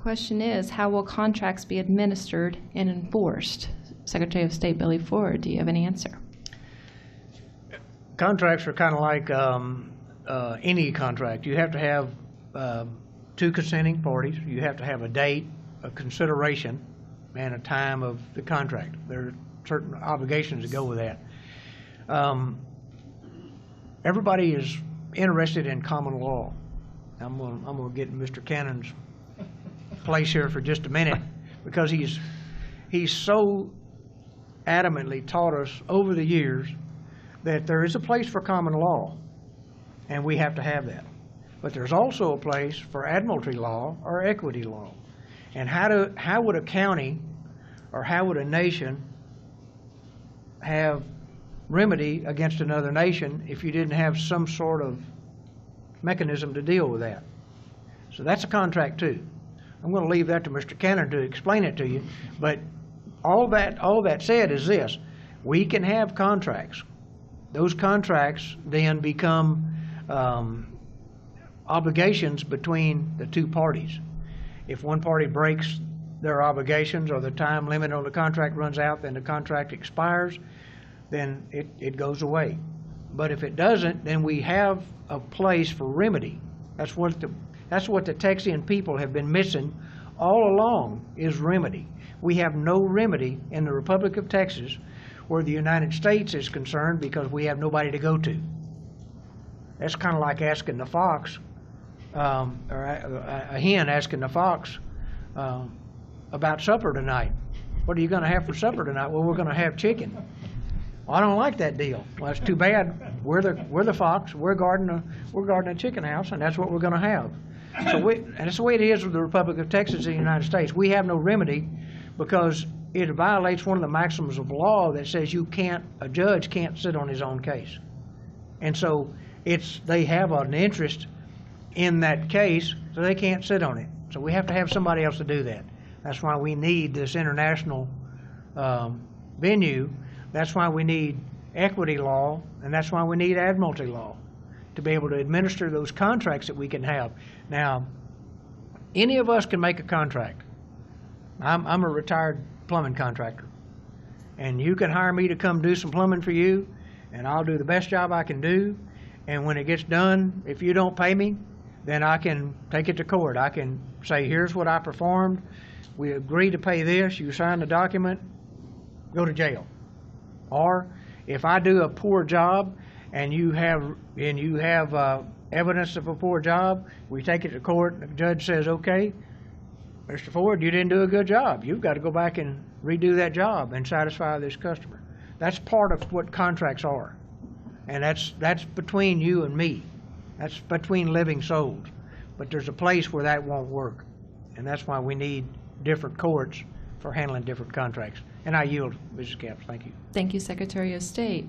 Question is, how will contracts be administered and enforced? Secretary of State Billy Ford, do you have any answer? Contracts are kind of like any contract. You have to have two consenting parties. You have to have a date, a consideration, and a time of the contract. There are certain obligations that go with that. Everybody is interested in common law. I'm going to get in Mr. Cannon's place here for just a minute, because he's so adamantly taught us over the years that there is a place for common law, and we have to have that. But there's also a place for admiralty law or equity law. And how would a county or how would a nation have remedy against another nation if you didn't have some sort of mechanism to deal with that? So that's a contract too. I'm going to leave that to Mr. Cannon to explain it to you, but all that said is this: we can have contracts. Those contracts then become obligations between the two parties. If one party breaks their obligations or the time limit on the contract runs out, then the contract expires, then it goes away. But if it doesn't, then we have a place for remedy. That's what the Texian people have been missing all along, is remedy. We have no remedy in the Republic of Texas where the United States is concerned, because we have nobody to go to. That's kind of like asking the fox, or a hen asking the fox about supper tonight. What are you going to have for supper tonight? Well, we're going to have chicken. Well, I don't like that deal. Well, that's too bad. We're the fox. We're guarding a chicken house, and that's what we're going to have. So and that's the way it is with the Republic of Texas and the United States. We have no remedy because it violates one of the maxims of law that says a judge can't sit on his own case. And so they have an interest in that case, so they can't sit on it. So we have to have somebody else to do that. That's why we need this international venue. That's why we need equity law, and that's why we need admiralty law to be able to administer those contracts that we can have. Now, any of us can make a contract. I'm a retired plumbing contractor, and you can hire me to come do some plumbing for you, and I'll do the best job I can do. And when it gets done, if you don't pay me, then I can take it to court. I can say, here's what I performed. We agree to pay this. You sign the document, go to jail. Or if I do a poor job and you have evidence of a poor job, we take it to court. The judge says, okay, Mr. Ford, you didn't do a good job. You've got to go back and redo that job and satisfy this customer. That's part of what contracts are. And that's between you and me. That's between living souls. But there's a place where that won't work. And that's why we need different courts for handling different contracts. And I yield, Mrs. Capps. Thank you. Thank you, Secretary of State.